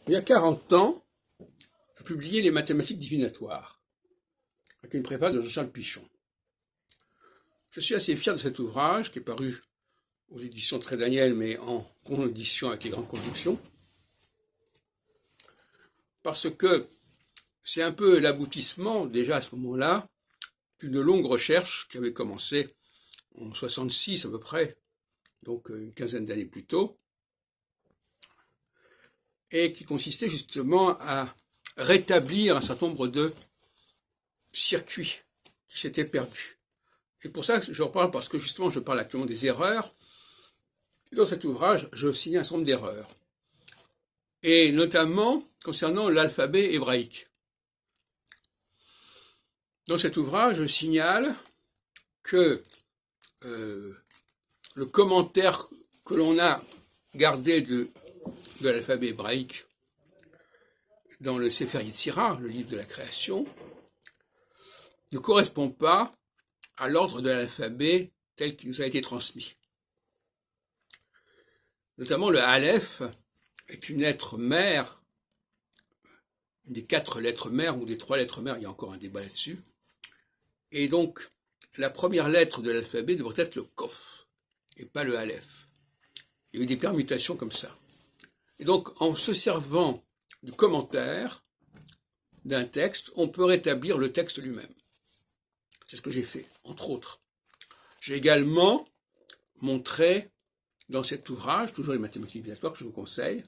Il y a 40 ans, je publiais les mathématiques divinatoires, avec une préface de Jean-Charles Pichon. Je suis assez fier de cet ouvrage, qui est paru aux éditions Très Daniel, mais en condition avec les grandes conjonctions, parce que c'est un peu l'aboutissement, déjà à ce moment-là, d'une longue recherche qui avait commencé en 66 à peu près, donc une quinzaine d'années plus tôt, et qui consistait justement à rétablir un certain nombre de circuits qui s'étaient perdus. Et pour ça, je reparle parce que justement, je parle actuellement des erreurs. Dans cet ouvrage, je signe un certain nombre d'erreurs. Et notamment concernant l'alphabet hébraïque. Dans cet ouvrage, je signale que le commentaire que l'on a gardé de l'alphabet hébraïque dans le Sefer Yetzirah, le livre de la création, ne correspond pas à l'ordre de l'alphabet tel qu'il nous a été transmis. Notamment le Aleph est une lettre mère, une des 4 lettres mères ou des 3 lettres mères, il y a encore un débat là-dessus. Et donc, la première lettre de l'alphabet devrait être le Kof, et pas le Aleph. Il y a eu des permutations comme ça. Et donc, en se servant du commentaire d'un texte, on peut rétablir le texte lui-même. C'est ce que j'ai fait, entre autres. J'ai également montré dans cet ouvrage, toujours les mathématiques divinatoires que je vous conseille,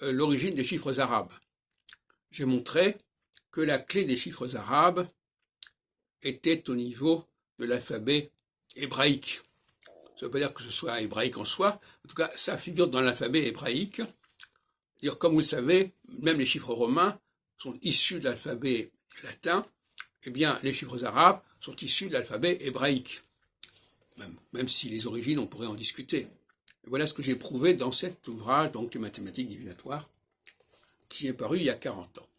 l'origine des chiffres arabes. J'ai montré que la clé des chiffres arabes était au niveau de l'alphabet hébraïque. Ça ne veut pas dire que ce soit hébraïque en soi, en tout cas ça figure dans l'alphabet hébraïque. Dire, comme vous le savez, même les chiffres romains sont issus de l'alphabet latin, eh bien les chiffres arabes sont issus de l'alphabet hébraïque. Même si les origines, on pourrait en discuter. Et voilà ce que j'ai prouvé dans cet ouvrage, donc les mathématiques divinatoires, qui est paru il y a 40 ans.